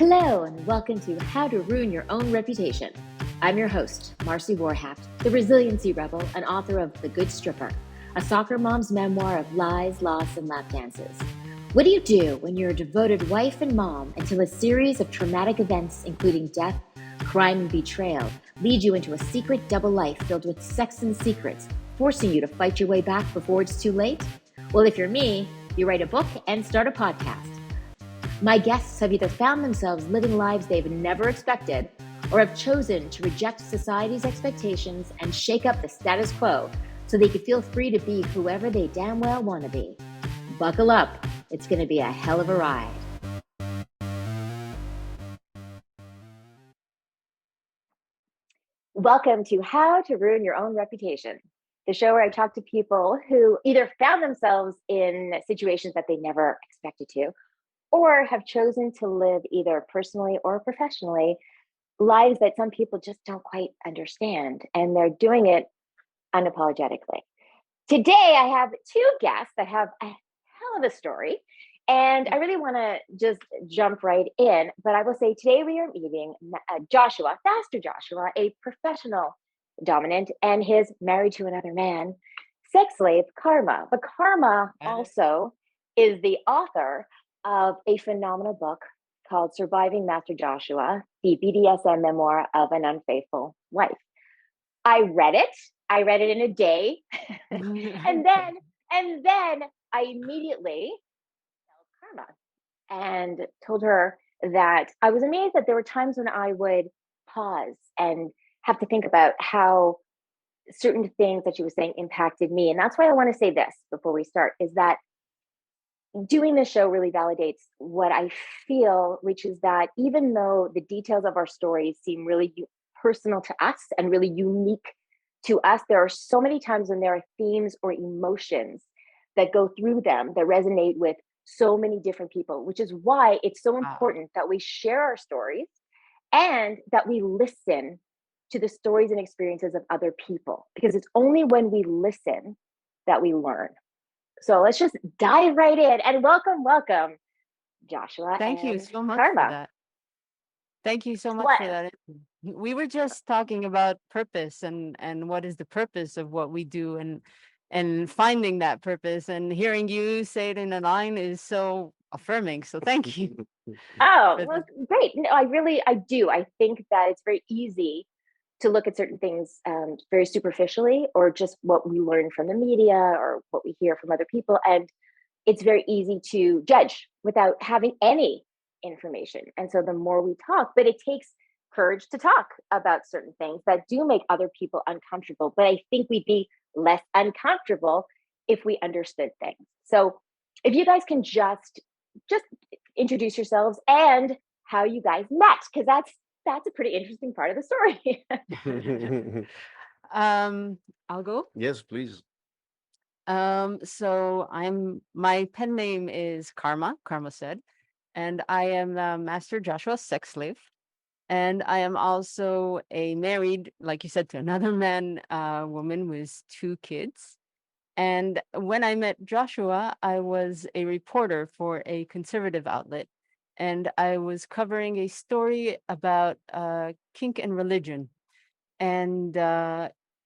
Hello, and welcome to How to Ruin Your Own Reputation. I'm your host, Marcy Warhaft, the resiliency rebel and author of The Good Stripper, a soccer mom's memoir of lies, loss, and lap dances. What do you do when you're a devoted wife and mom until a series of traumatic events, including death, crime, and betrayal, lead you into a secret double life filled with sex and secrets, forcing you to fight your way back before it's too late? Well, if you're me, you write a book and start a podcast. My guests have either found themselves living lives they've never expected or have chosen to reject society's expectations and shake up the status quo so they could feel free to be whoever they damn well want to be. Buckle up. It's going to be a hell of a ride. Welcome to How to Ruin Your Own Reputation, the show where I talk to people who either found themselves in situations that they never expected to, or have chosen to live either personally or professionally lives that some people just don't quite understand, and they're doing it unapologetically. Today, I have two guests that have a hell of a story, and I really want to just jump right in, but I will say today we are meeting Joshua, Master Joshua, a professional dominant, and his married to another man, sex slave, Karma. But Karma also is the author of a phenomenal book called Surviving Master Joshua, the BDSM Memoir of an Unfaithful Wife. I read it in a day. and then I immediately told Karma and told her that I was amazed that there were times when I would pause and have to think about how certain things that she was saying impacted me. And that's why I want to say this before we start, is that doing this show really validates what I feel, which is that even though the details of our stories seem really personal to us and really unique to us, there are so many times when there are themes or emotions that go through them that resonate with so many different people, which is why it's so important that we share our stories and that we listen to the stories and experiences of other people, because it's only when we listen that we learn. So let's just dive right in, and welcome, Joshua. Thank you so much Karma. for that. Thank you so much for that. We were just talking about purpose and what is the purpose of what we do, and finding that purpose, and hearing you say it in a line is so affirming. So thank you. Oh, well, great. No, I do. I think that it's very easy to look at certain things very superficially, or just what we learn from the media or what we hear from other people. And it's very easy to judge without having any information. And so the more we talk, but it takes courage to talk about certain things that do make other people uncomfortable. But I think we'd be less uncomfortable if we understood things. So if you guys can just introduce yourselves and how you guys met, because that's a pretty interesting part of the story. I'll go. Yes, please. So my pen name is Karma said, and I am Master Joshua's sex slave. And I am also a married, like you said, to another man, woman with 2 kids. And when I met Joshua, I was a reporter for a conservative outlet. And I was covering a story about kink and religion. And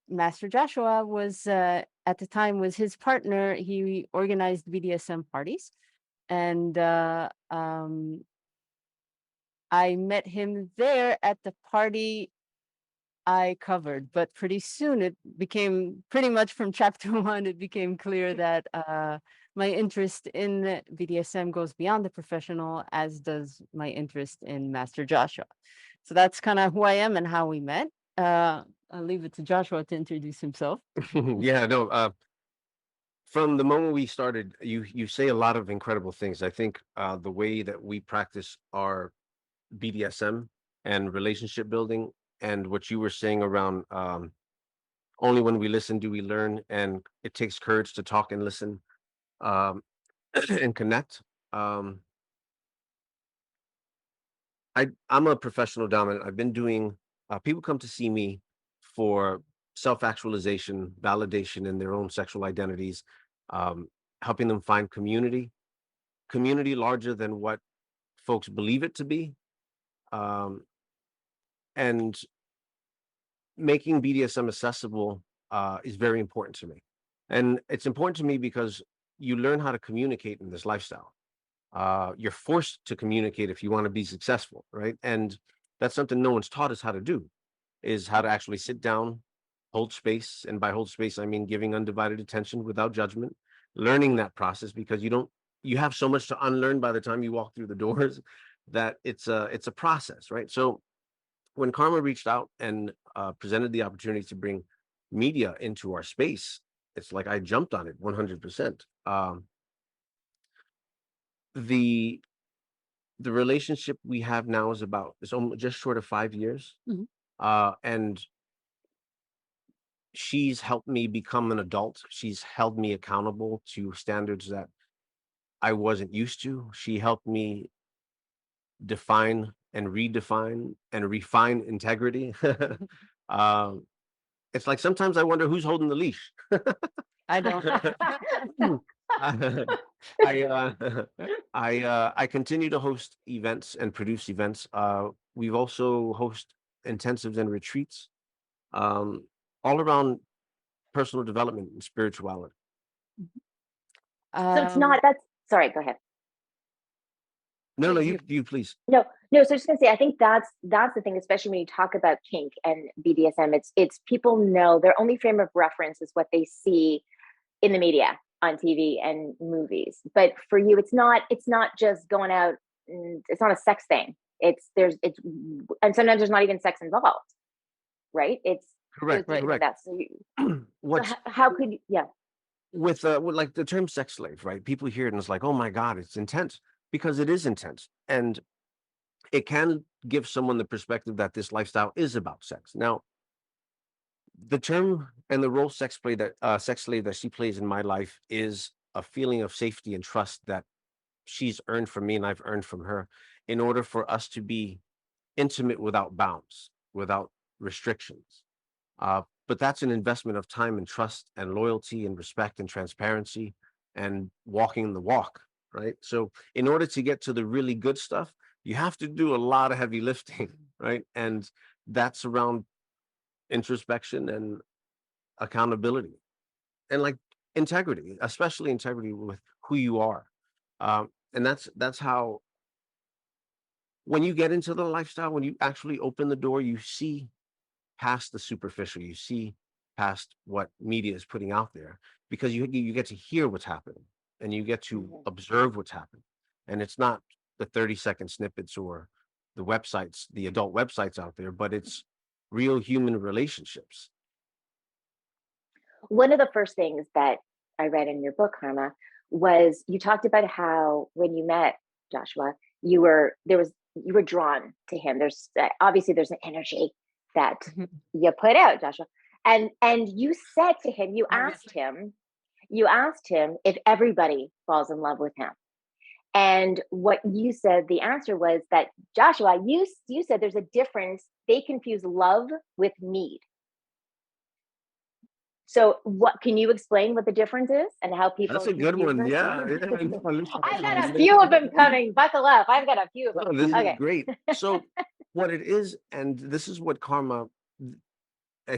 Master Joshua was, at the time, was his partner. He organized BDSM parties. And I met him there at the party I covered, but pretty soon it became, pretty much from chapter 1, it became clear that my interest in BDSM goes beyond the professional, as does my interest in Master Joshua. So that's kind of who I am and how we met. I'll leave it to Joshua to introduce himself. Yeah, no. From the moment we started, you say a lot of incredible things. I think the way that we practice our BDSM and relationship building, and what you were saying around only when we listen do we learn, and it takes courage to talk and listen um, and connect. I'm a professional dominant. I've been doing. People come to see me for self-actualization, validation in their own sexual identities, um, helping them find community larger than what folks believe it to be, And making BDSM accessible is very important to me. And it's important to me because you learn how to communicate in this lifestyle. You're forced to communicate if you want to be successful, right? And that's something no one's taught us how to do, is how to actually sit down, hold space. And by hold space, I mean giving undivided attention without judgment, learning that process, because you have so much to unlearn by the time you walk through the doors that it's a process, right? So when Karma reached out and presented the opportunity to bring media into our space, it's like I jumped on it 100%. The the relationship we have now is just short of 5 years, Mhm. and she's helped me become an adult. She's held me accountable to standards that I wasn't used to. She helped me define and redefine and refine integrity. um, it's like sometimes I wonder who's holding the leash. I don't. I I continue to host events and produce events. We've also host intensives and retreats, um, all around personal development and spirituality. So it's Um, not, that's, sorry, go ahead. No, no, you, you please. No, no. So I was just gonna say, I think that's the thing, especially when you talk about kink and BDSM. It's people know their only frame of reference is what they see in the media, on TV and movies. But for you, it's not just going out. It's not a sex thing. And sometimes there's not even sex involved, right? It's goes Correct, right. deeper than correct. that. So What's how could you? Yeah. with like the term sex slave, right? People hear it and it's like, oh my God, it's intense, because it is intense. And it can give someone the perspective that this lifestyle is about sex. Now, the term and the role sex slave that she plays in my life is a feeling of safety and trust that she's earned from me and I've earned from her, in order for us to be intimate without bounds, without restrictions. But that's an investment of time and trust and loyalty and respect and transparency and walking the walk, right? So, in order to get to the really good stuff, you have to do a lot of heavy lifting, right? And that's around introspection and accountability and like integrity, especially integrity with who you are. And that's how, when you get into the lifestyle, when you actually open the door, you see past the superficial, you see past what media is putting out there, because you get to hear what's happening and you get to Mhm. observe what's happening. And it's not the 30-second snippets or the adult websites out there, but it's real human relationships. One of the first things that I read in your book, Karma, was you talked about how when you met Joshua, you were drawn to him. Obviously there's an energy that you put out, Joshua, and you said to him, obviously. you asked him if everybody falls in love with him. And what you said, the answer was that Joshua, you said there's a difference. They confuse love with need. So what can you explain what the difference is and how That's people a good confuse one. those two? Yeah, yeah. No, listen, I've listen, got a few of them coming. Buckle up. I've got a few of them. no, this is Okay. great. So, what it is, and this is what karma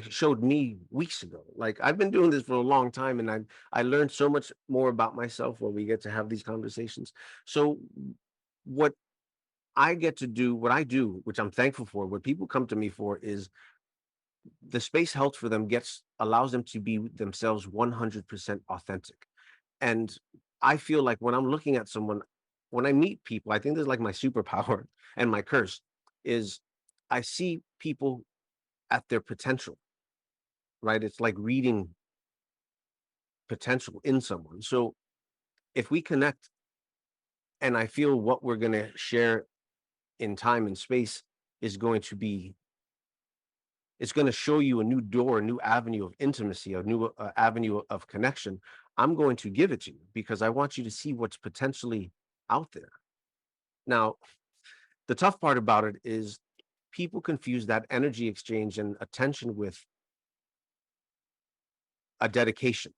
showed me weeks ago. Like, I've been doing this for a long time, and I learned so much more about myself when we get to have these conversations. So, what I get to do, what I do, which I'm thankful for, what people come to me for, is the space held for them allows them to be themselves 100% authentic. And I feel like when I'm looking at someone, when I meet people, I think there's like my superpower and my curse is I see people at their potential, right? It's like reading potential in someone. So if we connect and I feel what we're going to share in time and space is going to be, it's going to show you a new door, a new avenue of intimacy, a new avenue of connection. I'm going to give it to you because I want you to see what's potentially out there. Now, the tough part about it is people confuse that energy exchange and attention with a dedication,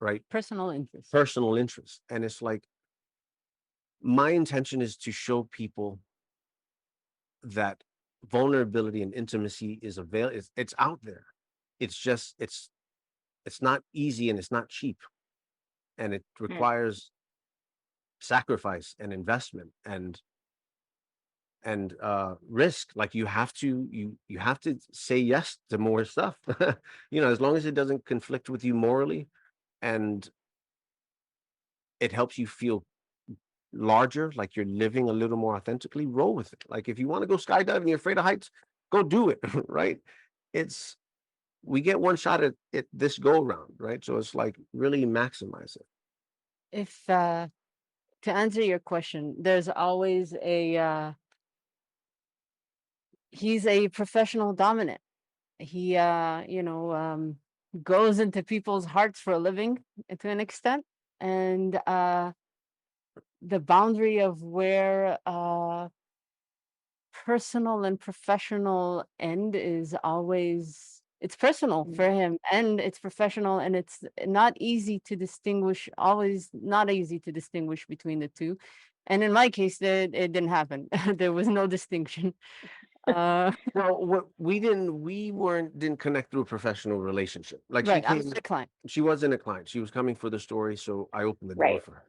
right? Personal interest. Personal interest. And it's like, my intention is to show people that vulnerability and intimacy is it's out there. It's just it's not easy and it's not cheap, and it Mm. requires sacrifice and investment and risk. Like you have to say yes to more stuff. As long as it doesn't conflict with you morally and it helps you feel larger, like you're living a little more authentically, roll with it. Like if you want to go skydiving, you're afraid of heights, go do it. Right? It's We get one shot at it this go round, right? So it's like really maximize it. If to answer your question, there's always he's a professional dominant. He goes into people's hearts for a living to an extent, and the boundary of where personal and professional end is always, it's personal Mm. for him and it's professional, and it's not easy to distinguish, always not easy to distinguish between the two. And in my case, it didn't happen. There was no distinction. Well, we didn't connect through a professional relationship. Like she Right, I was came, the client. she wasn't a client. She was coming for the story, so I opened the door Right. for her.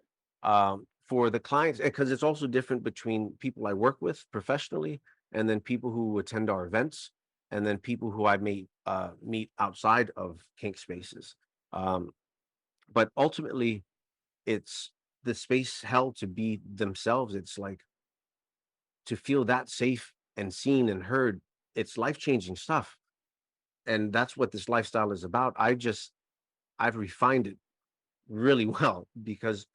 For the clients, because it's also different between people I work with professionally, and then people who attend our events, and then people who I meet outside of kink spaces. Um, but ultimately, it's the space held to be themselves. It's like to feel that safe and seen and heard. It's life changing stuff, and that's what this lifestyle is about. I've refined it really well because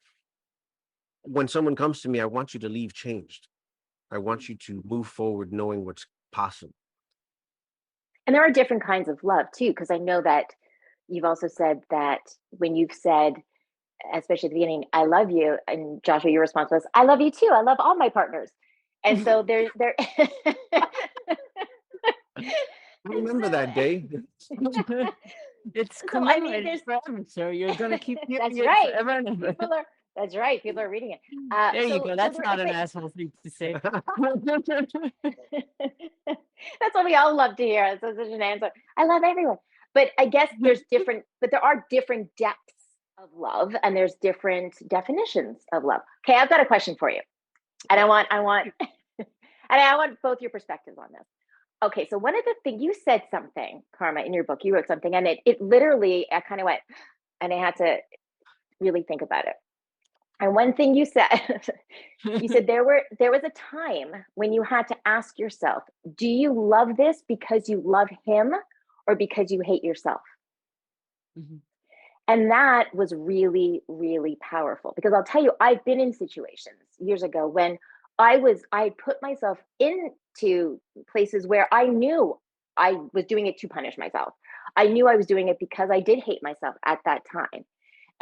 when someone comes to me, I want you to leave changed. I want you to move forward knowing what's possible. And there are different kinds of love too, because I know that you've also said that when you've said, especially at the beginning, I love you, and Joshua, your response was, I love you too. I love all my partners. And so there I and remember so that day. It's so I mean commemorated there's forever, so you're gonna keep hearing that's it right. forever and ever. People are That's right. People are reading it. There you go. So That's there not an but asshole thing to say. that's what we all love to hear. It's such an answer. I love everyone. But I guess there are different depths of love and there's different definitions of love. Okay, I've got a question for you. And I want and I want both your perspectives on this. Okay, so one of the things you said something, Karma, in your book, you wrote something and it literally I kind of went and I had to really think about it. And one thing you said, you said there was a time when you had to ask yourself, do you love this because you love him or because you hate yourself? Mhm. And that was really, really powerful because I'll tell you, I've been in situations years ago when I put myself into places where I knew I was doing it to punish myself. I knew I was doing it because I did hate myself at that time.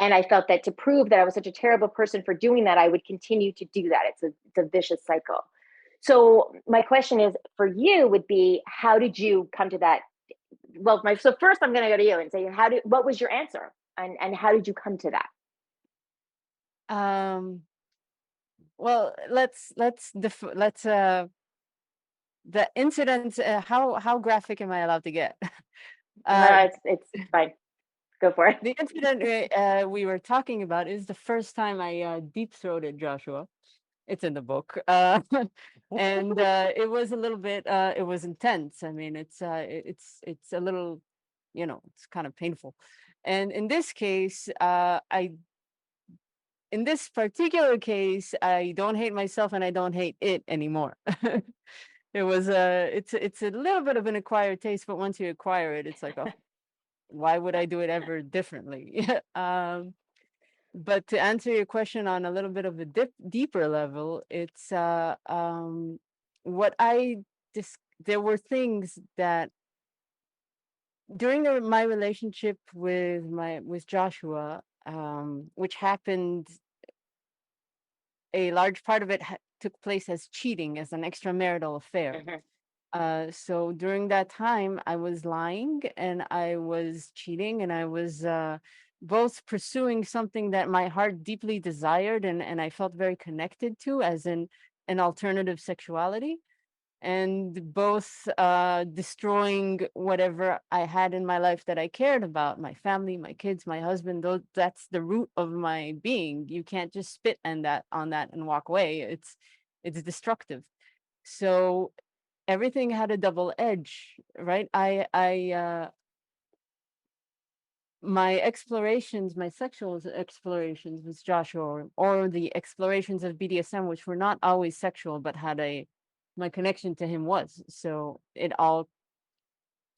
And I felt that to prove that I was such a terrible person for doing that, I would continue to do that. It's a vicious cycle. So my question is for you would be, how did you come to that? Well, so first I'm going to go to you and say, what was your answer? And how did you come to that? Um, well, let's the incident. How graphic am I allowed to get? Uh, It's fine. Go for it. the incident we were talking about is the first time I deep throated Joshua. It's in the book, and it was a little bit. It was intense. I mean, it's a little, it's kind of painful. And in this case, in this particular case, I don't hate myself and I don't hate it anymore. It's a little bit of an acquired taste, but once you acquire it, it's like, oh, why would I do it ever differently? But to answer your question on a little bit of a deeper level, it's what I there were things that during my relationship with Joshua, which happened, a large part of it took place as cheating, as an extramarital affair. Mhm. So during that time, I was lying and I was cheating and I was both pursuing something that my heart deeply desired and I felt very connected to, as in an alternative sexuality. and both destroying whatever I had in my life that I cared about, my family, my kids, my husband. That's the root of my being. You can't just spit on that and walk away. It's destructive. So everything had a double edge, right? My explorations, my sexual explorations with Joshua, or the explorations of BDSM, which were not always sexual, but my connection to him was. So it all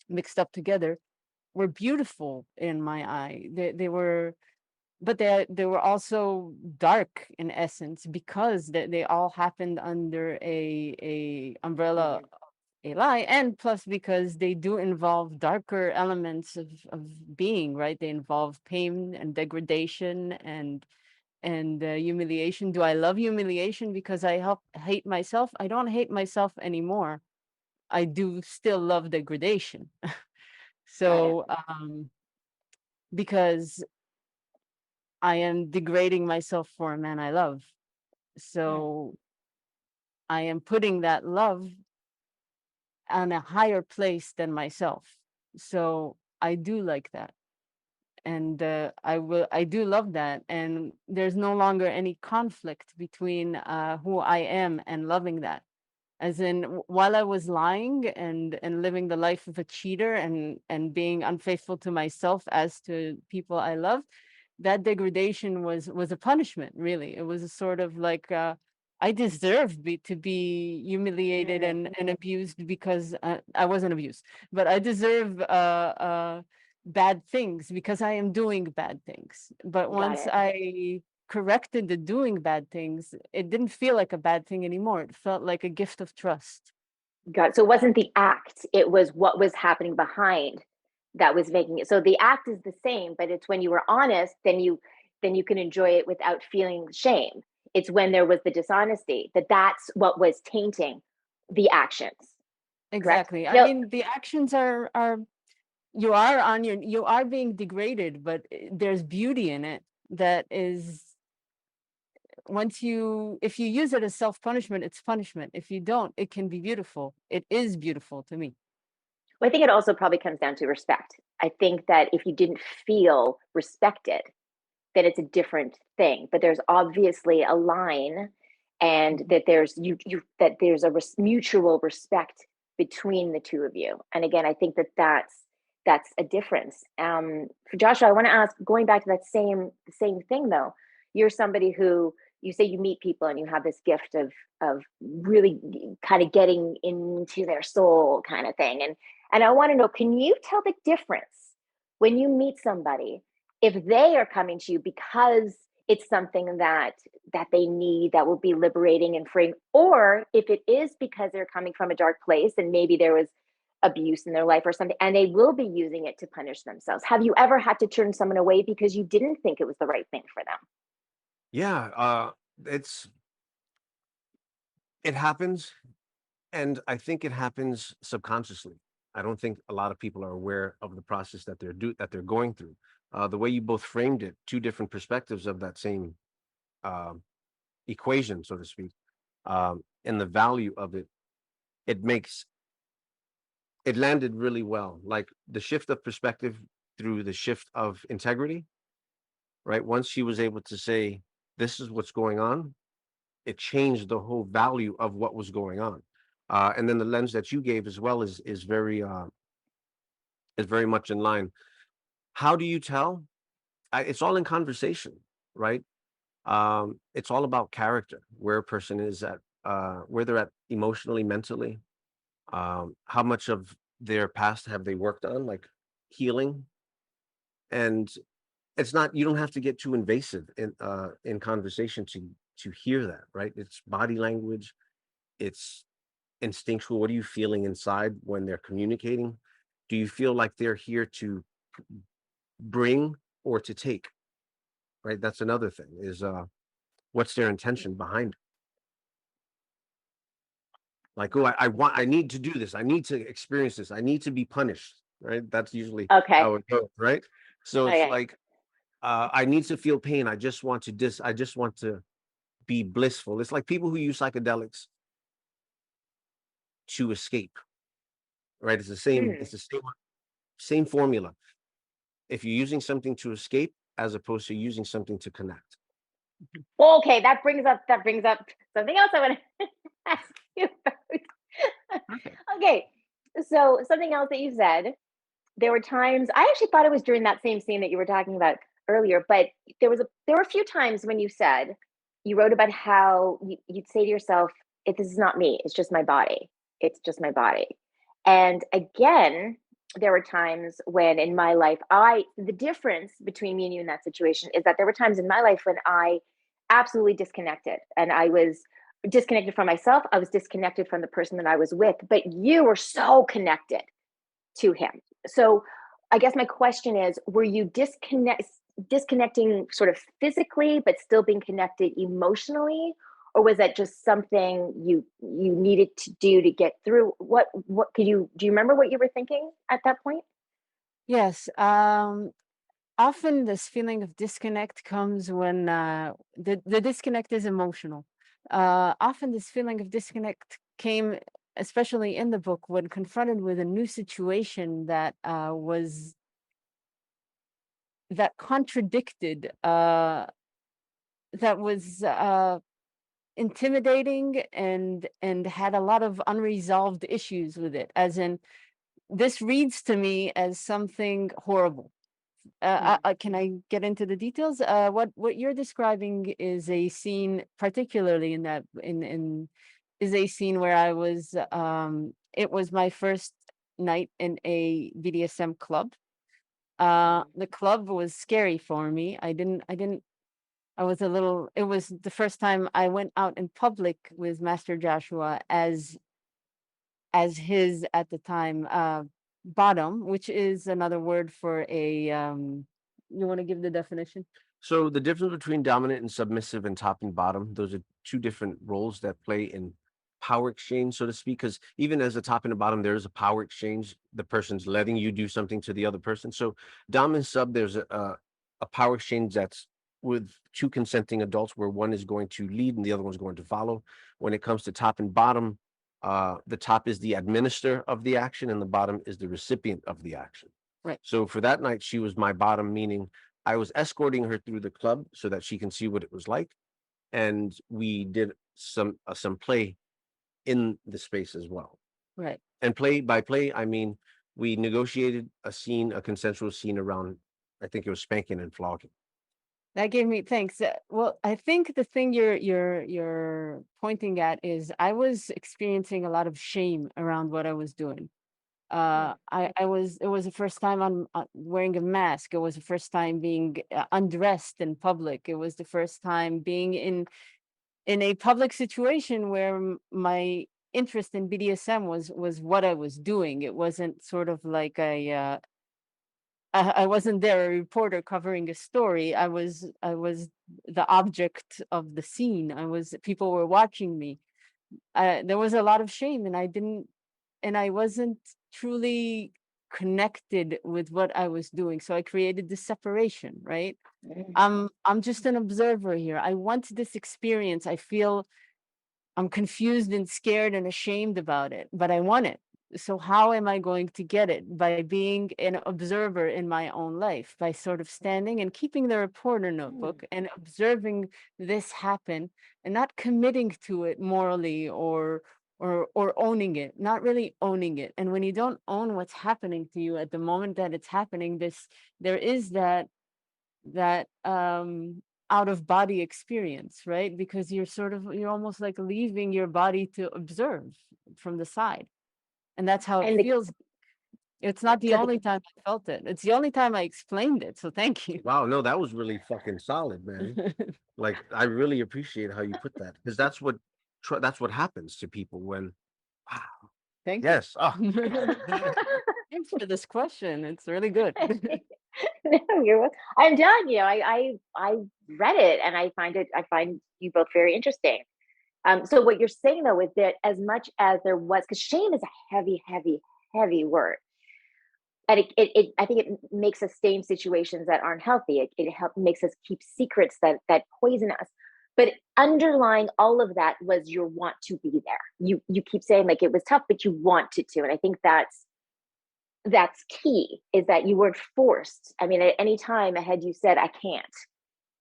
mixed up together, were beautiful in my eye. They were, but they were also dark in essence, because they all happened under a umbrella, Mhm. a lie, and plus because they do involve darker elements of being, right? They involve pain and degradation and humiliation. Do I love humiliation because I hate myself? I don't hate myself anymore. I do still love degradation. Got it. So because I am degrading myself for a man I love, Mm. so I am putting that love on a higher place than myself. So I do like that. And I do love that. And there's no longer any conflict between who I am and loving that. As in, while I was lying and living the life of a cheater and being unfaithful to myself as to people I loved, that degradation was a punishment. Really, it was a sort of like, I deserve to be humiliated Mm. and abused, because I wasn't abused, but I deserve bad things because I am doing bad things. But Got once it. I corrected the doing bad things, it didn't feel like a bad thing anymore. It felt like a gift of trust. Got it. So it wasn't the act, it was what was happening behind that was making it. So the act is the same, but it's when you were honest, then you can enjoy it without feeling shame. It's when there was the dishonesty that's what was tainting the actions. Correct? Exactly. I No, mean, the actions are you are being degraded, but there's beauty in it that is, once you if you use it as self-punishment, it's punishment. If you don't, it can be beautiful. It is beautiful to me. I think it also probably comes down to respect. I think that if you didn't feel respected, then it's a different thing. But there's obviously a line, and Mhm. that there's a mutual respect between the two of you. And again, I think that's a difference. For Joshua, I want to ask, going back to that same thing though. You're somebody who, you say you meet people and you have this gift of really kind of getting into their soul kind of thing. And I want to know, can you tell the difference when you meet somebody, if they are coming to you because it's something that they need, that will be liberating and freeing, or if it is because they're coming from a dark place and maybe there was abuse in their life or something, and they will be using it to punish themselves? Have you ever had to turn someone away because you didn't think it was the right thing for them? Yeah, it's it happens, and I think it happens subconsciously. I don't think a lot of people are aware of the process that they're going through. The way you both framed it, two different perspectives of that same um, equation, so to speak, and the value of it, it makes it landed really well. Like the shift of perspective through the shift of integrity, right? Once she was able to say, "This is what's going on," it changed the whole value of what was going on. And then the lens that you gave as well is very much in line. How do you tell? It's all in conversation, right? It's all about character, where a person is at, where they're at emotionally, mentally, how much of their past have they worked on, like healing. And it's not, you don't have to get too invasive in conversation to hear that, right? It's body language, it's instinctual. What are you feeling inside when they're communicating? Do you feel like they're here to bring or to take? Right. That's another thing is what's their intention behind it? Like, oh, I need to do this. I need to experience this. I need to be punished. Right. That's usually Okay. how it goes. Right. So it's Okay. like, I need to feel pain. I just want to be blissful. It's like people who use psychedelics to escape, right? It's the same, Mm. it's the same formula. If you're using something to escape as opposed to using something to connect. Well, okay, that brings up something else I want to ask you about. Perfect. Okay, so something else that you said, there were times I actually thought it was during that same scene that you were talking about earlier, but there were a few times when you said you wrote about how you'd say to yourself, "If this is not me, it's just my body. It's just my body." And again, there were times when in my life, the difference between me and you in that situation is that there were times in my life when I absolutely disconnected, and I was disconnected from myself. I was disconnected from the person that I was with, but you were so connected to him. So I guess my question is, were you disconnecting sort of physically, but still being connected emotionally? Or was that just something you needed to do to get through? What do you remember what you were thinking at that point? Yes. Often this feeling of disconnect comes when the disconnect is emotional. Often this feeling of disconnect came, especially in the book, when confronted with a new situation that was that contradicted, that was intimidating and had a lot of unresolved issues with it. As in, this reads to me as something horrible. Mm. Can I get into the details? What you're describing is a scene, particularly in is a scene where I was. It was my first night in a BDSM club. Mm. The club was scary for me. I didn't. I was a little. It was the first time I went out in public with Master Joshua as his at the time bottom, which is another word for a you want to give the definition? So the difference between dominant and submissive and top and bottom, those are two different roles that play in power exchange, so to speak. Because even as a top and a bottom, there is a power exchange. The person's letting you do something to the other person. So dom and sub, there's a power exchange that's with two consenting adults where one is going to lead and the other one's going to follow. When it comes to top and bottom, the top is the administrator of the action and the bottom is the recipient of the action. Right. So for that night, she was my bottom, meaning I was escorting her through the club so that she can see what it was like, and we did some play in the space as well. Right. And play by play, I mean we negotiated a scene, a consensual scene around. I think it was spanking and flogging. That gave me thanks. Well, I think the thing you're pointing at is I was experiencing a lot of shame around what I was doing. Mm. I was it was the first time I'm wearing a mask. It was the first time being undressed in public. It was the first time being in a public situation where my interest in BDSM was what I was doing. It wasn't sort of like I wasn't there a reporter covering a story. I was the object of the scene. I was people were watching me. There was a lot of shame, and I wasn't truly connected with what I was doing. So I created this separation, right? Mm. I'm just an observer here. I want this experience. I feel I'm confused and scared and ashamed about it, but I want it. So how am I going to get it? By being an observer in my own life, by sort of standing and keeping the reporter Mm. notebook and observing this happen and not committing to it morally or owning it, not really owning it. And when you don't own what's happening to you at the moment that it's happening, there is that out of body experience, right? Because you're almost like leaving your body to observe from the side, and that's how it And feels. It's not the so the only time I felt it. It's the only time I explained it, so thank you. Wow, no, that was really fucking solid, man. Like I really appreciate how you put that because that's what happens to people when. Wow. Thank you. Yes. Oh, Thanks for this question. It's really good. no, I'm telling you, I read it and I find you both very interesting. So what you're saying though is that as much as there was, because shame is a heavy, heavy, heavy word, and I think it makes us stay in situations that aren't healthy. It makes us keep secrets that poison us. But underlying all of that was your want to be there. You keep saying like it was tough, but you wanted to. And I think that's key, is that you weren't forced. I mean, at any time had you said I can't,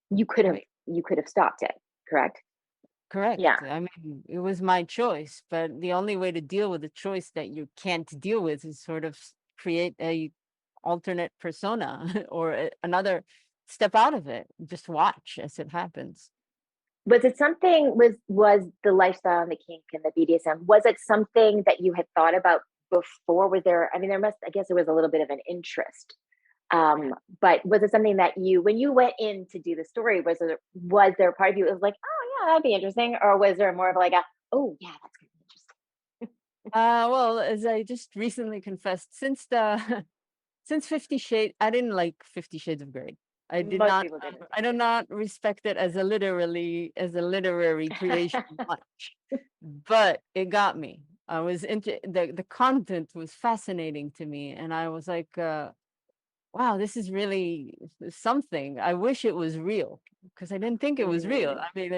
you could have Right. stopped it, correct? Correct. Yeah. I mean, it was my choice, but the only way to deal with a choice that you can't deal with is sort of create a alternate persona or another step out of it. Just watch as it happens. Was it something, was the lifestyle and the kink and the BDSM, was it something that you had thought about before? Was there, I mean, I guess there was a little bit of an interest. But was it something that you, when you went in to do the story, was there a part of you that was like, oh yeah, that'd be interesting? Or was there more of like oh yeah, that's gonna be interesting? Well, as I just recently confessed, since the since 50 Shades, I didn't like 50 Shades of Grey. I did Most not people didn't. I do not respect it as a literary creation much. But it got me. I was into the content was fascinating to me, and I was like, wow, this is really something. I wish it was real, because I didn't think it was real. Mm, I mean,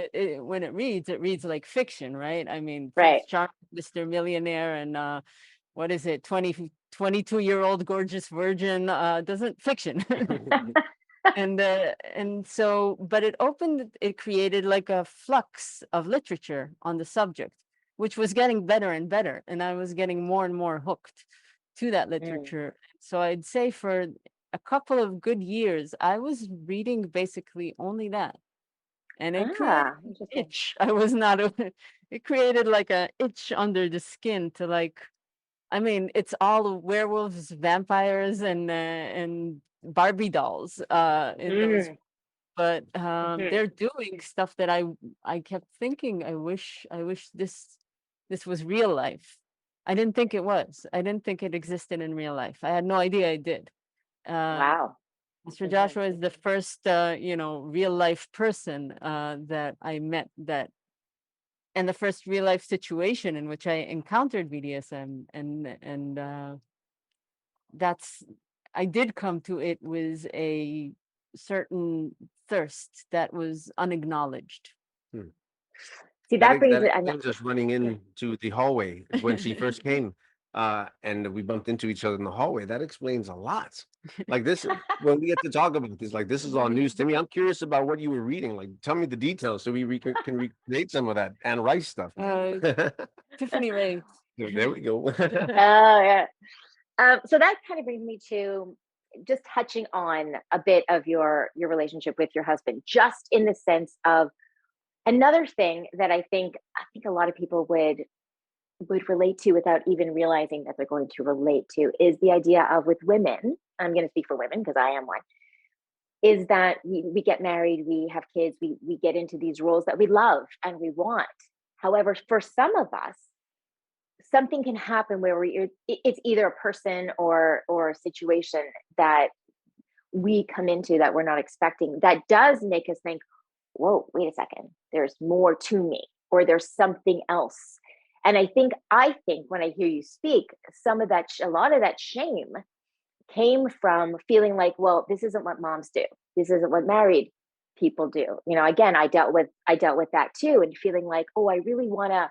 when it reads like fiction, right? I mean, right. Prince Charming, Mr. Millionaire, and what is it, 22-year-old gorgeous virgin, doesn't fiction. And so, but it created like a flux of literature on the subject, which was getting better and better, and I was getting more and more hooked to that Mm. literature. So I'd say for a couple of good years I was reading basically only that, and it created an Interesting. itch. I was not it created like a itch under the skin to, like, I mean, it's all werewolves, vampires, and Barbie dolls in those, Mm. but Hmm. they're doing stuff that I kept thinking, I wish this was real life. I didn't think it was. I didn't think it existed in real life. I had no idea it did. Uh, Wow. Mr. Hmm. Joshua is the first real life person that I met, that and the first real life situation in which I encountered BDSM, and that's I did come to it with a certain thirst that was unacknowledged. Hmm. See, that brings That it. explains us running Yeah. into the hallway when she first came, and we bumped into each other in the hallway. That explains a lot. Like this, when we get to talk about this, like this is all news to me. I'm curious about what you were reading. Like, tell me the details so can recreate some of that Anne Rice stuff. uh, Tiffany Ray. There we go. Oh yeah. So that kind of brings me to just touching on a bit of your relationship with your husband, just in the sense of another thing that I think a lot of people would relate to without even realizing that they're going to relate to, is the idea of, with women, I'm going to speak for women because I am one, is that we get married, we have kids, we get into these roles that we love and we want. However, for some of us, something can happen where it's either a person or a situation that we come into that we're not expecting, that does make us think, whoa, wait a second, there's more to me, or there's something else. And I think when I hear you speak, a lot of that shame came from feeling like, well, this isn't what moms do, this isn't what married people do. Again, I dealt with that too, and feeling like, oh, I really want to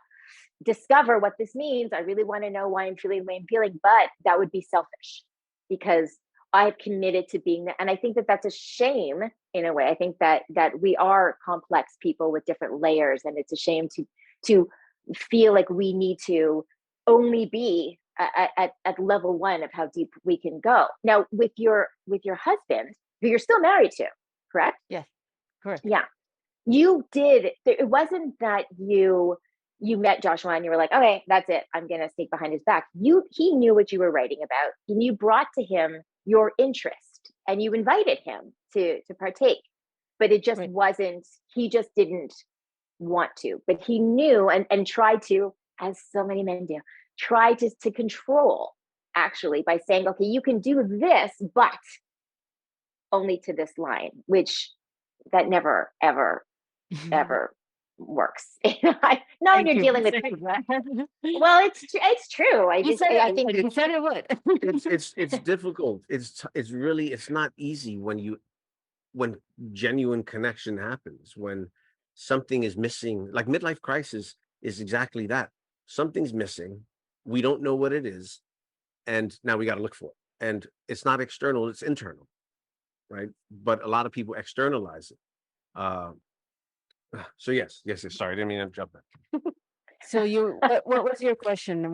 discover what this means. I really want to know why I'm feeling the way I'm feeling, but that would be selfish because I've committed to being there. And I think that that's a shame in a way. I think that we are complex people with different layers, and it's a shame to feel like we need to only be at level one of how deep we can go. Now, with your husband, who you're still married to, correct? Yeah, correct. Yeah, you did. It wasn't that you met Joshua and you were like, okay, that's it, I'm gonna sneak behind his back. He knew what you were writing about, and you brought to him your interest, and you invited him to partake. But it just Right. wasn't. He just didn't want to, but he knew, and tried to, as so many men do, try to control, actually, by saying, okay, you can do this, but only to this line, which that never ever works. Not when Thank you're you for dealing with. saying that. Well, it's true. You said I it think. would. You said it would. It's difficult. It's really, it's not easy when genuine connection happens, when something is missing. Like midlife crisis is exactly that. Something's missing. We don't know what it is. And now we got to look for it. And it's not external, it's internal, right? But a lot of people externalize it. Uh, so yes. Sorry, I didn't mean to jump in. So what was your question?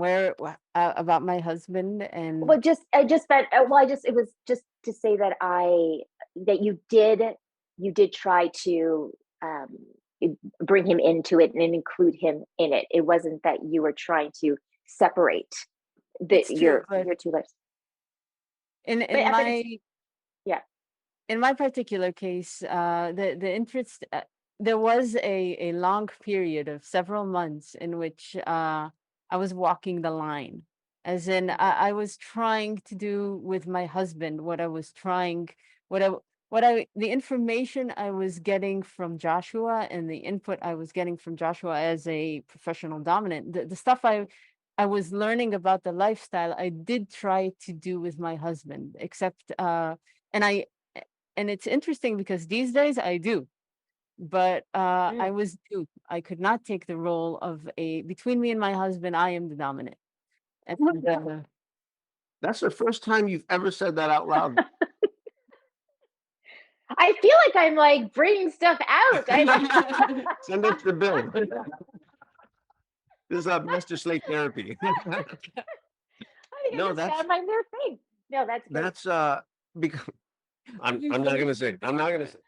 About my husband and Well, I just meant, well, it was just to say that you did try to um, bring him into it and include him in it. It wasn't that you were trying to separate it's true, but your two lives. in But in my yeah. in my particular case, the interest there was a long period of several months in which I was walking the line, as in I was trying to do with my husband what I was trying, what I the information I was getting from Joshua and the input I was getting from Joshua as a professional dominant, the stuff I was learning about the lifestyle, I did try to do with my husband, except and I and it's interesting because these days I do, but I Mm. was duped. I could not take the role of between me and my husband, I am the dominant. And That's the first time you've ever said that out loud. I feel like I'm like bringing stuff out. Send us the bill. This is master slave therapy. I No, just found my new thing. No, that's great. that's because I'm not gonna say. I'm not gonna say.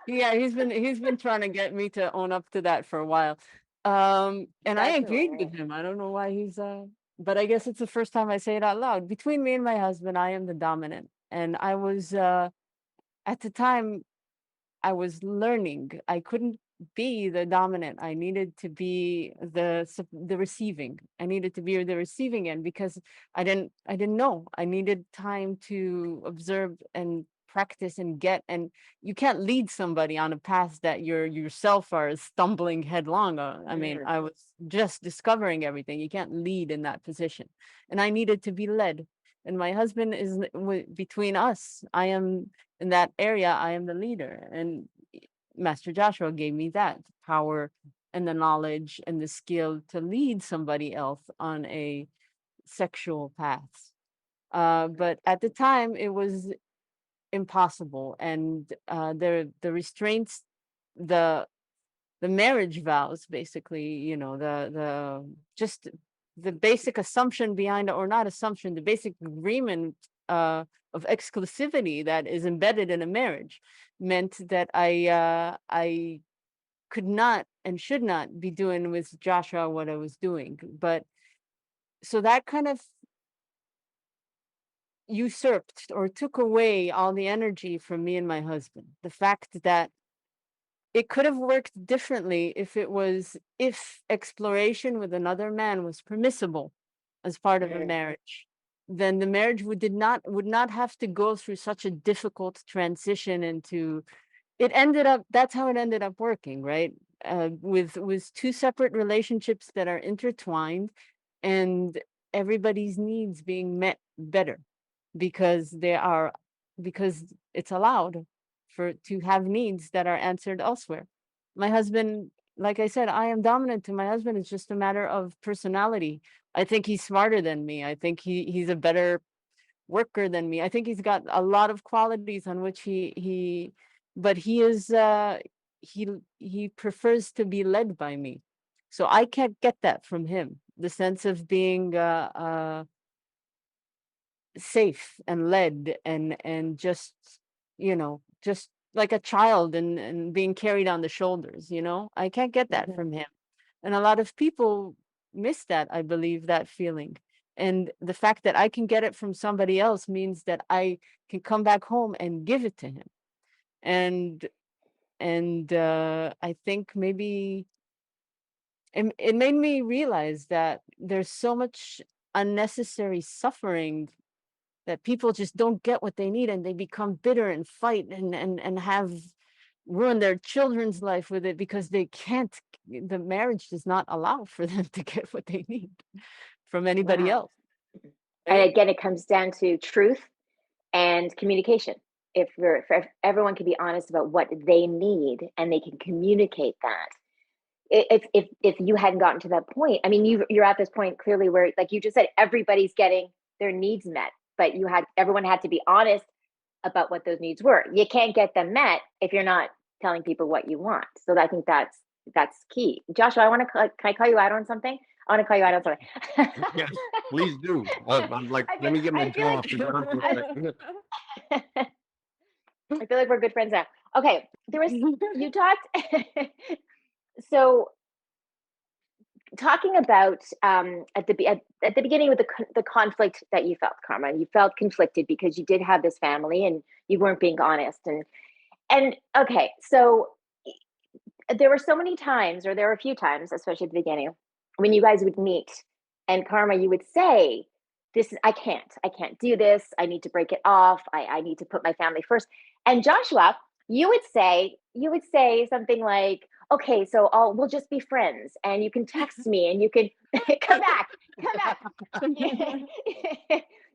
yeah, he's been trying to get me to own up to that for a while. And I That's agreed with hilarious. him. I don't know why he's but I guess it's the first time I say it out loud. Between me and my husband, I am the dominant. And I was at the time I was learning. I couldn't be the dominant. I needed to be the receiving. I needed to be the receiving end because I didn't know. I needed time to observe and practice and get, and you can't lead somebody on a path that you yourself are stumbling headlong on. I mean, Mm. I was just discovering everything. You can't lead in that position. And I needed to be led. And my husband is between us. I am in that area, I am the leader. And Master Joshua gave me that power and the knowledge and the skill to lead somebody else on a sexual path. But at the time, it was impossible, and the restraints, the marriage vows, basically, the just the basic assumption behind, or not assumption, the basic agreement of exclusivity that is embedded in a marriage meant that I could not and should not be doing with Joshua what I was doing. But so that kind of usurped or took away all the energy from me and my husband. The fact that it could have worked differently if exploration with another man was permissible as part of a Mm. marriage, then the marriage would not have to go through such a difficult transition into it. Ended up That's how it ended up working, right? With two separate relationships that are intertwined, and everybody's needs being met better because because it's allowed for to have needs that are answered elsewhere. My husband, like I said, I am dominant to my husband. It's just a matter of personality. I think he's smarter than me. I think he's a better worker than me. I think he's got a lot of qualities on which but he is he prefers to be led by me. So I can't get that from him. The sense of being safe and led and just, just like a child and being carried on the shoulders. I can't get that Mhm. from him. And a lot of people miss that, I believe, that feeling. And the fact that I can get it from somebody else means that I can come back home and give it to him. And I think maybe it made me realize that there's so much unnecessary suffering, that people just don't get what they need and they become bitter and fight and have ruined their children's life with it because they can't. The marriage does not allow for them to get what they need from anybody Wow. else, And right? again, it comes down to truth and communication. If everyone can be honest about what they need and they can communicate that, if you hadn't gotten to that point, I mean, you're at this point clearly where, like you just said, everybody's getting their needs met, but everyone had to be honest about what those needs were. You can't get them met if you're not telling people what you want. So I think that's key. Joshua, can I call you out on something? I want to call you out on something. Yes, please do. I'm like, let me get my jaw off the ground for a second. I feel like we're good friends now. Okay, you talked. So talking about at the beginning with the conflict that you felt, Karma, you felt conflicted because you did have this family and you weren't being honest, and okay, so there were so many times, or there were a few times, especially at the beginning, when you guys would meet, and Karma, you would say, I can't do this. I need to break it off. I need to put my family first. And Joshua, you would say something like, okay, so we'll just be friends, and you can text me, and you can come back.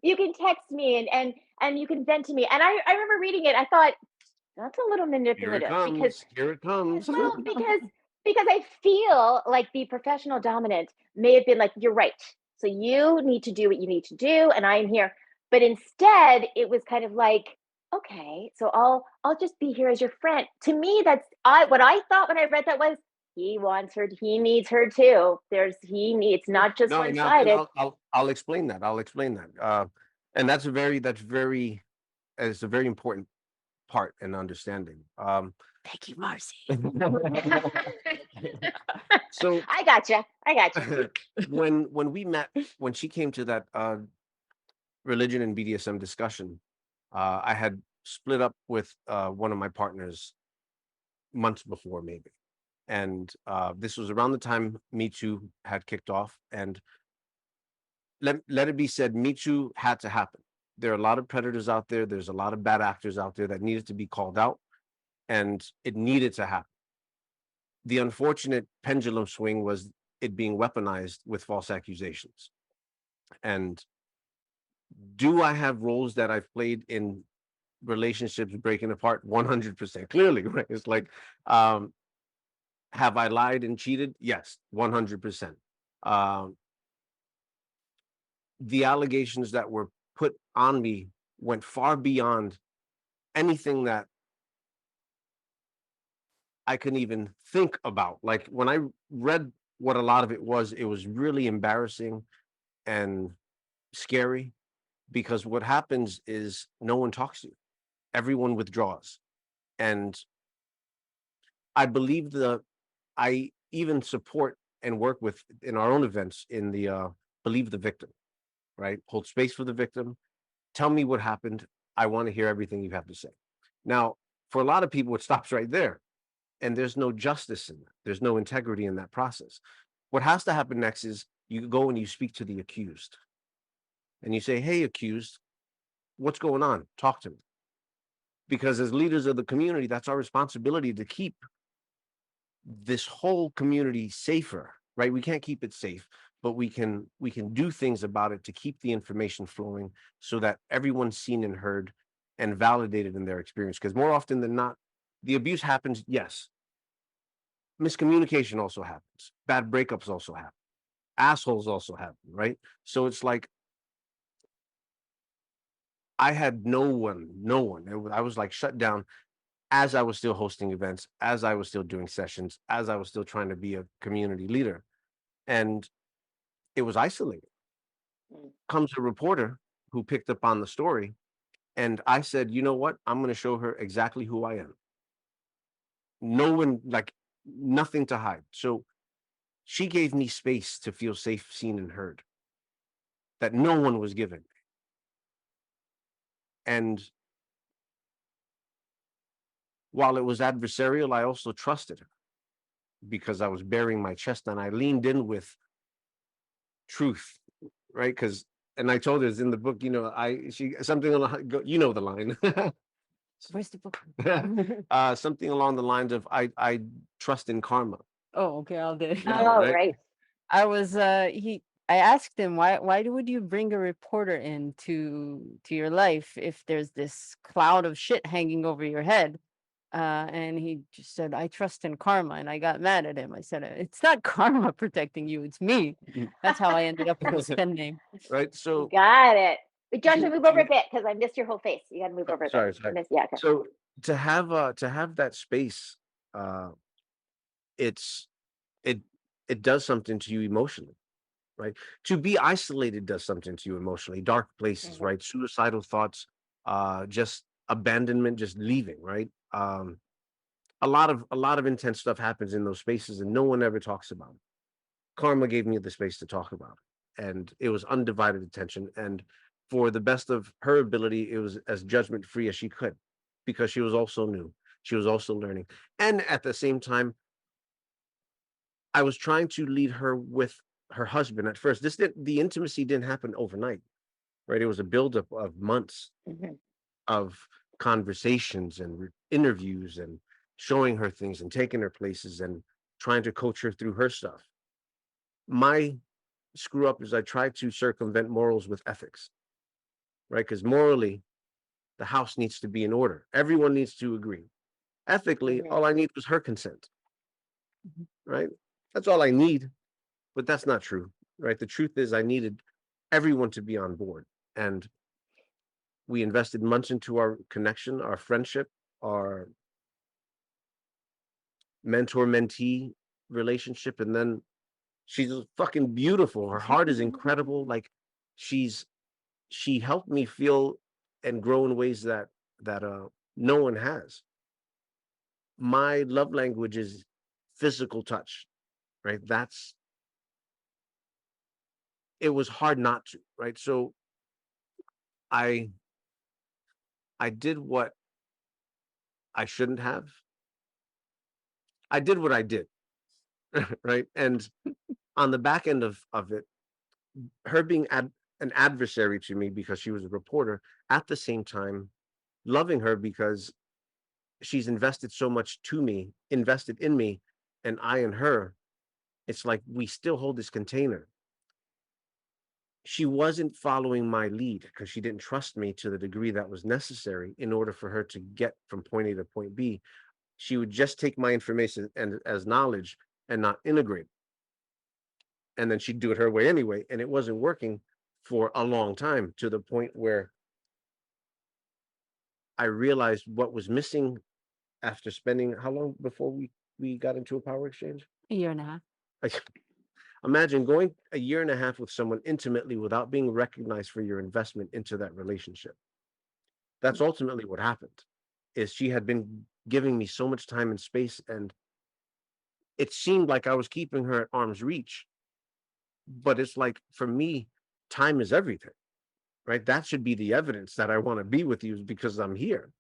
You can text me, and you can vent to me. And I remember reading it. I thought, that's a little Here it manipulative, because comes. Here it comes. well, because I feel like the professional dominant may have been like, you're right. So you need to do what you need to do, and I'm here. But instead, it was kind of like, okay, so I'll just be here as your friend. To me, what I thought when I read that was, he wants her, he needs her too. It's not just No, one now and sided. I'll explain that. I'll explain that. And it's a very important part and understanding. Thank you, Marcy. So I gotcha. when we met, when she came to that religion and BDSM discussion, I had split up with one of my partners months before, maybe. And this was around the time Me Too had kicked off. And let it be said, Me Too had to happen. There are a lot of predators out there. There's a lot of bad actors out there that needed to be called out, and it needed to happen. The unfortunate pendulum swing was it being weaponized with false accusations. And do I have roles that I've played in relationships breaking apart? 100%. Clearly, right? It's like, have I lied and cheated? Yes, 100%. The allegations that were put on me went far beyond anything that I can even think about. Like, when I read what a lot of it was really embarrassing and scary, because what happens is no one talks to you. Everyone withdraws. And I even support and work with in our own events in the believe the victim, right? Hold space for the victim. Tell me what happened. I want to hear everything you have to say. Now, for a lot of people, it stops right there. And there's no justice in that. There's no integrity in that process. What has to happen next is you go and you speak to the accused. And you say, hey, accused, what's going on? Talk to me. Because as leaders of the community, that's our responsibility to keep this whole community safer, right? We can't keep it safe, but we can do things about it to keep the information flowing so that everyone's seen and heard and validated in their experience. Because more often than not, the abuse happens, yes. Miscommunication also happens. Bad breakups also happen. Assholes also happen, right? So it's like, I had no one. I was like shut down as I was still hosting events, as I was still doing sessions, as I was still trying to be a community leader. And it was isolated. Comes a reporter who picked up on the story, and I said, you know what? I'm going to show her exactly who I am. No one, like, nothing to hide. So she gave me space to feel safe, seen, and heard that no one was given. And while it was adversarial, I also trusted her because I was bearing my chest and I leaned in with truth, right? Because, and I told her it's in the book, she something along, you know the line. Where's the book? Something along the lines of I trust in karma. Oh, okay, I'll do. Oh, right. I asked him, why would you bring a reporter to your life if there's this cloud of shit hanging over your head? And he just said, I trust in karma. And I got mad at him. I said, it's not karma protecting you, it's me. That's how I ended up with this pen name. Right. So Got it. But Joshua, to, move over a to bit because I missed your whole face. You got to move over a bit. sorry, I sorry. missed, yeah, okay. So to have that space, uh, it's it it does something to you emotionally, right? To be isolated does something to you emotionally. Dark places, Mhm. right? Suicidal thoughts, just abandonment, just leaving, right? A lot of intense stuff happens in those spaces, and no one ever talks about it. Karma gave me the space to talk about it, and it was undivided attention. And for the best of her ability, it was as judgment free as she could, because she was also new. She was also learning, and at the same time, I was trying to lead her with her husband at first. The intimacy didn't happen overnight, right? It was a buildup of months Mhm. of conversations and interviews and showing her things and taking her places and trying to coach her through her stuff. My screw up is I tried to circumvent morals with ethics, right? Because morally, the house needs to be in order. Everyone needs to agree. Ethically, Mhm. all I need was her consent, Mhm. right? That's all I need, but that's not true, right? The truth is, I needed everyone to be on board. And we invested months into our connection, our friendship, our mentor mentee relationship. And then she's fucking beautiful. Her heart is incredible. Like she's she helped me feel and grow in ways that no one has. My love language is physical touch, right? That's It was hard not to, right? So I I did what I shouldn't have. I did what I did, right? And on the back end of it, her being an adversary to me because she was a reporter, at the same time loving her because she's invested so much to me, invested in me, and I in her. It's like we still hold this container. She wasn't following my lead because she didn't trust me to the degree that was necessary in order for her to get from point A to point B. She would just take my information and as knowledge and not integrate. And then she'd do it her way anyway. And it wasn't working for a long time, to the point where I realized what was missing after spending how long before we got into a power exchange? A year and a half. Like, imagine going a year and a half with someone intimately without being recognized for your investment into that relationship. That's ultimately what happened. Is she had been giving me so much time and space, and it seemed like I was keeping her at arm's reach. But it's like, for me, time is everything, right? That should be the evidence that I want to be with you, is because I'm here.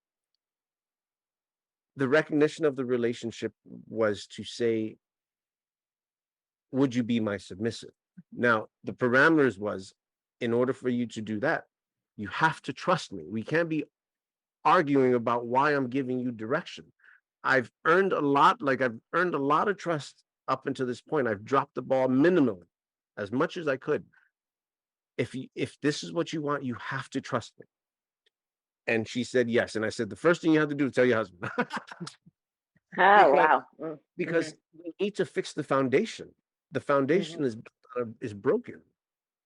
The recognition of the relationship was to say, would you be my submissive? Now, the parameters was, in order for you to do that, you have to trust me. We can't be arguing about why I'm giving you direction. I've earned a lot, I've earned a lot of trust up until this point. I've dropped the ball minimally, as much as I could. If this is what you want, you have to trust me. And she said yes. And I said, the first thing you have to do is tell your husband. Oh, because wow. Mm-hmm. we need to fix the foundation. The foundation Mm-hmm. is broken,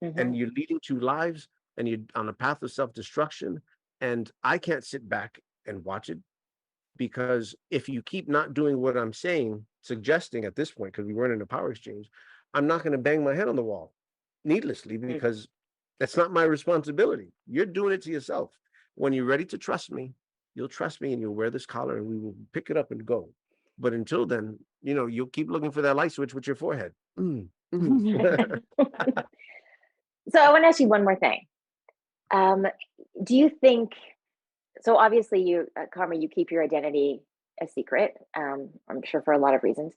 Mm-hmm. and you're leading to lives, and you're on a path of self-destruction. And I can't sit back and watch it, because if you keep not doing what I'm saying, suggesting at this point, because we weren't in a power exchange, I'm not going to bang my head on the wall needlessly, because that's not my responsibility. You're doing it to yourself. When you're ready to trust me, you'll trust me and you'll wear this collar and we will pick it up and go. But until then, you'll keep looking for that light switch with your forehead. So I want to ask you one more thing. Do you think, so obviously you, Karma, you keep your identity a secret, I'm sure for a lot of reasons.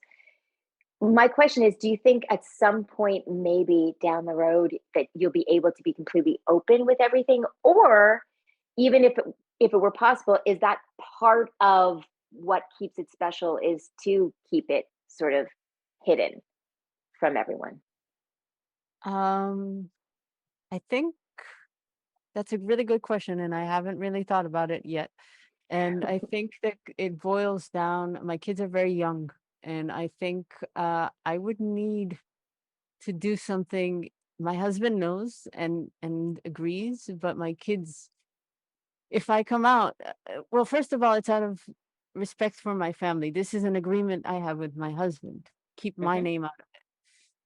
My question is, do you think at some point, maybe down the road, that you'll be able to be completely open with everything? Or even if it were possible, is that part of what keeps it special, is to keep it sort of hidden from everyone? Um, I think that's a really good question, and I haven't really thought about it yet. And I think that it boils down, my kids are very young, and I think I would need to do something. My husband knows and agrees, but my kids, if I come out, well, first of all, it's out of respect for my family. This is an agreement I have with my husband. Keep my Hmm. name out of it.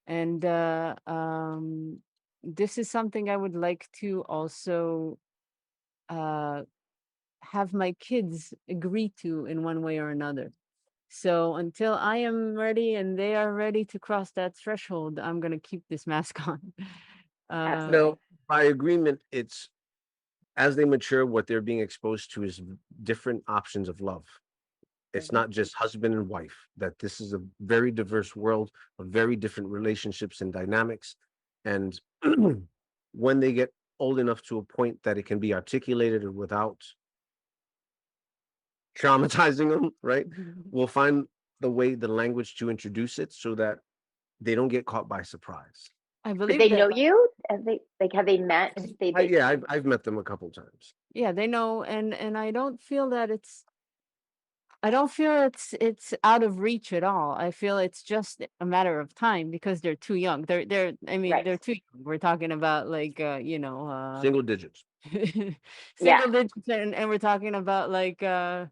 And this is something I would like to also uh, have my kids agree to in one way or another. So until I am ready and they are ready to cross that threshold, I'm gonna keep this mask on. Absolutely. Now, by agreement, it's as they mature, what they're being exposed to is different options of love. It's Hmm. not just husband and wife, that this is a very diverse world of very different relationships and dynamics. And when they get old enough to a point that it can be articulated without traumatizing them, right? We'll find the way, the language to introduce it so that they don't get caught by surprise. I But believe they that. know you? Have they like have they met? They Yeah, I've met them a couple times. Yeah, they know, and I don't feel that I don't feel it's out of reach at all. I feel it's just a matter of time because they're too young. They're I mean, right. they're too young. We're talking about like Single digits. Yeah. single digits, and we're talking about like uh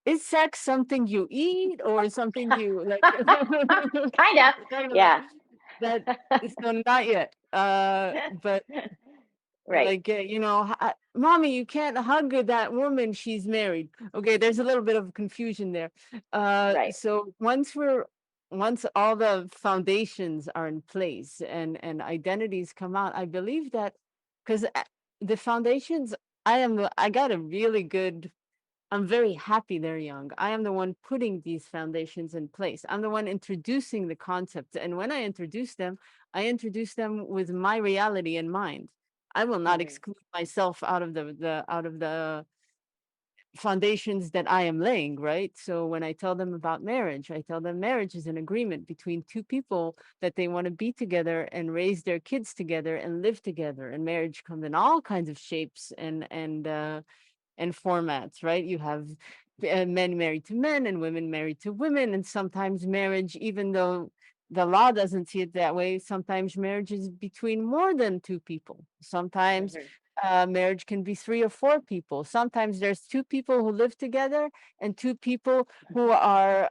is sex something you eat or something you like? Kind of. We're talking about Yeah. that. So not yet. But Right. like mommy, you can't hug that woman, she's married. Okay, there's a little bit of confusion there. Right. So once all the foundations are in place and identities come out, I believe that because the foundations, I got a really good, I'm very happy they're young. I am the one putting these foundations in place. I'm the one introducing the concept. And when I introduce them with my reality in mind. I will not Hmm. exclude myself out of the foundations that I am laying, right? So when I tell them about marriage, I tell them marriage is an agreement between two people that they want to be together and raise their kids together and live together. And marriage comes in all kinds of shapes and formats, right? You have men married to men and women married to women. And sometimes marriage, even though the law doesn't see it that way, sometimes marriage is between more than two people. Sometimes Hmm. marriage can be three or four people. Sometimes there's two people who live together and two people who are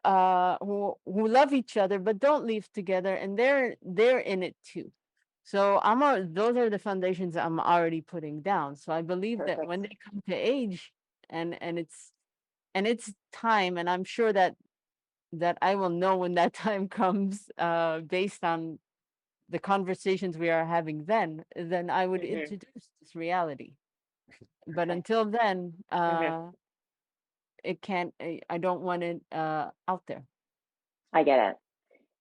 who love each other but don't live together, and they're in it too. So those are the foundations I'm already putting down. So I believe that Perfect. when they come to age and it's time, and I'm sure that I will know when that time comes, based on the conversations we are having then I would Hmm. introduce this reality. But Perfect. until then, Hmm. it can't, I don't want it out there. I get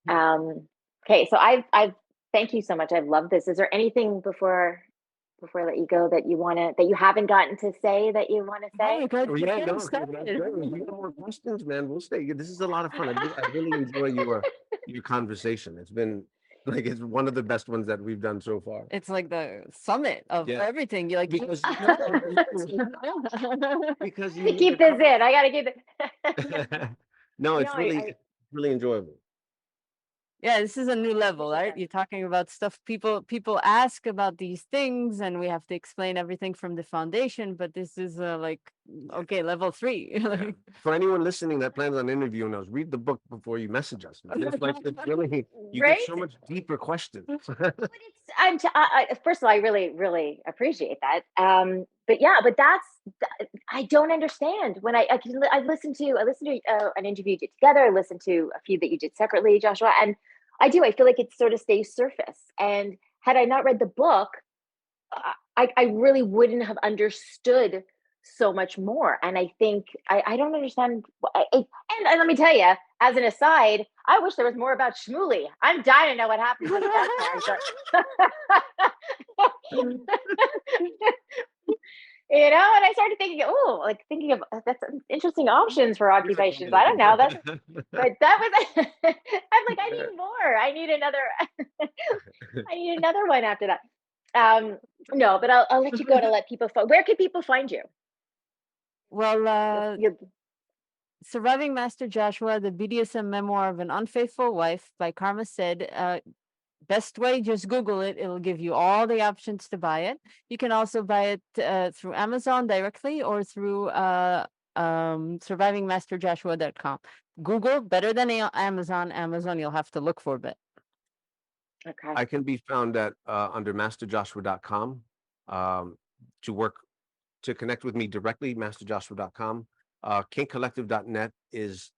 it. Okay, so I've thank you so much. I've loved this. Is there anything before I let you go that you haven't gotten to say that you want to Oh say? my God, Oh, just yeah, getting no, that's started. great. You got more questions, man. We'll stay. This is a lot of fun. I really enjoy your conversation. It's been like it's one of the best ones that we've done so far. It's like the summit of Yeah, everything. You're like, because because To you're keep this coming. in, I got to keep it. No, No, it's really enjoyable. yeah, this is a new I level, appreciate right? that. You're talking about stuff people ask about these things, and we have to explain everything from the foundation. But this is like, okay, level 3. Yeah. Like, For anyone listening that plans on interviewing us, read the book before you message us. It's like it's really you get Right? so much deeper questions. But it's first of all, I really really appreciate that. But yeah, but I don't understand when I listened to an interview you did together. I listened to a few that you did separately, Joshua, and I feel like it sort of stays surface. And had I not read the book, I really wouldn't have understood so much more. And I think I don't understand. And let me tell you, as an aside, I wish there was more about Shmuley. I'm dying to know what happens with that character. And I started thinking, oh, like thinking of that's interesting options for occupations. I don't know. But that was, I'm like, I need more. I need another one after that. Um, no, but I'll let you go to let people. Where can people find you? Well, You, Surviving Master Joshua, the BDSM Memoir of an Unfaithful Wife by Karma said, best way, just Google it. It'll give you all the options to buy it. You can also buy it through Amazon directly or through survivingmasterjoshua.com. Google, better than Amazon. Amazon, you'll have to look for a bit. okay. I can be found at under masterjoshua.com. To connect with me directly, masterjoshua.com. Kinkcollective.net is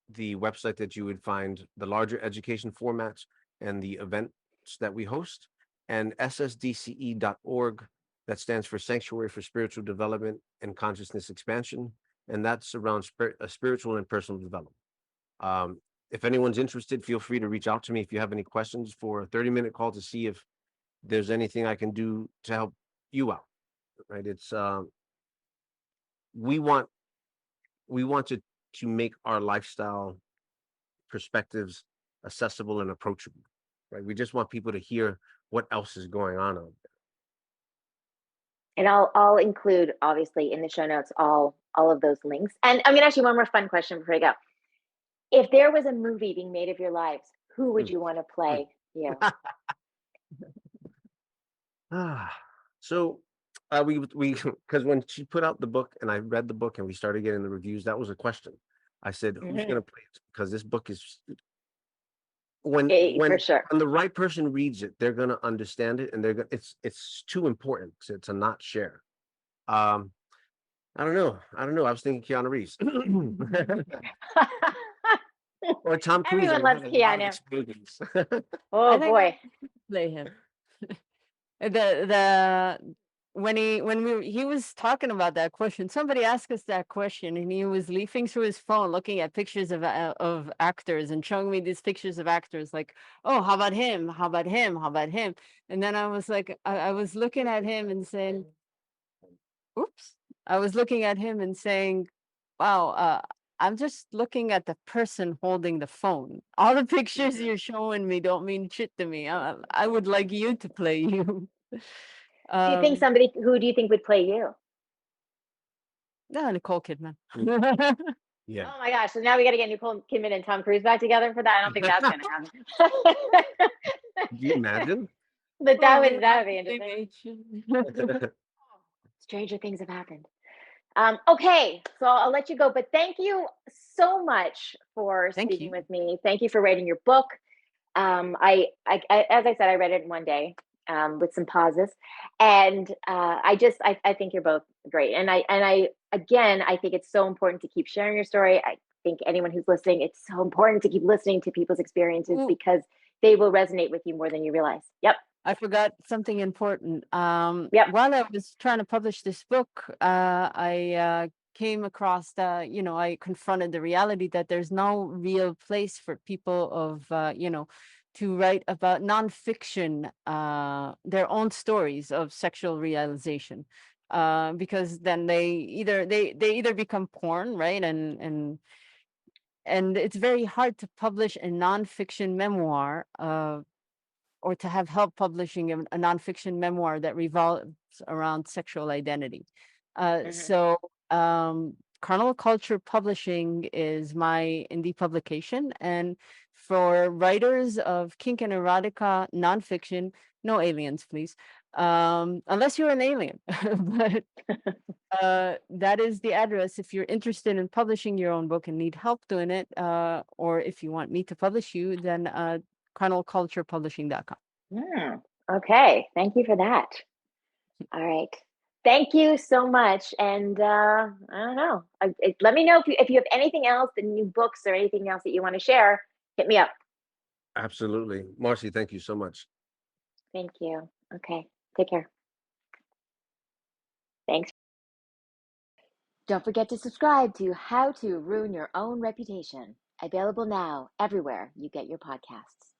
the website that you would find the larger education formats and the events that we host, and SSDCE.org, that stands for Sanctuary for Spiritual Development and Consciousness Expansion, and that's around spiritual and personal development. If anyone's interested, feel free to reach out to me if you have any questions for a 30-minute call to see if there's anything I can do to help you out. Right? It's we want to make our lifestyle perspectives accessible and approachable. Right? We just want people to hear what else is going on out there. And I'll include, obviously, in the show notes all of those links. And I mean, actually, one more fun question before I go. If there was a movie being made of your lives, who would you want to play you? So we because when she put out the book and I read the book and we started getting the reviews, that was a question. I said, who's going to play it? Because this book is when for sure. when the right person reads it, they're going to understand it, and they're going it's too important to not share. I don't know. I was thinking Keanu Reeves or Tom Cruise. Everyone I've loves had a lot of Keanu. experience. Oh boy. Play him. The when he was talking about that question, somebody asked us that question, and he was leafing through his phone, looking at pictures of actors and showing me these pictures of actors, like, oh, how about him? How about him? How about him? And then I was like, I was looking at him and saying, oops. I was looking at him and saying, wow, I'm just looking at the person holding the phone. All the pictures you're showing me don't mean shit to me. I would like you to play you. Do you think who do you think would play you? No, Nicole Kidman. Yeah. Oh my gosh. So now we got to get Nicole Kidman and Tom Cruise back together for that. I don't think that's going to happen. Do you imagine? But that would be interesting. Stranger things have happened. Okay, so I'll let you go, but thank you so much for speaking with me. Thank you for writing your book. I as I said, I read it in one day with some pauses, and I think you're both great. And I again, I think it's so important to keep sharing your story. I think anyone who's listening, it's so important to keep listening to people's experiences because they will resonate with you more than you realize. Yep. I forgot something important. Yep. While I was trying to publish this book, I came across I confronted the reality that there's no real place for people of, to write about nonfiction, their own stories of sexual realization, because then they either become porn, right? And it's very hard to publish a nonfiction memoir, or to have help publishing a nonfiction memoir that revolves around sexual identity. So Carnal Culture Publishing is my indie publication. And for writers of kink and erotica nonfiction, no aliens, please. Unless you're an alien. But that is the address if you're interested in publishing your own book and need help doing it, or if you want me to publish you, then carnalculturepublishing.com. Okay, thank you for that. All right, thank you so much. And I don't know, let me know if you have anything else, the new books or anything else that you want to share. Hit me up. Absolutely. Marcy, thank you so much. Thank you. Okay, take care. Thanks. Don't forget to subscribe to How to Ruin Your Own Reputation. Available now everywhere you get your podcasts.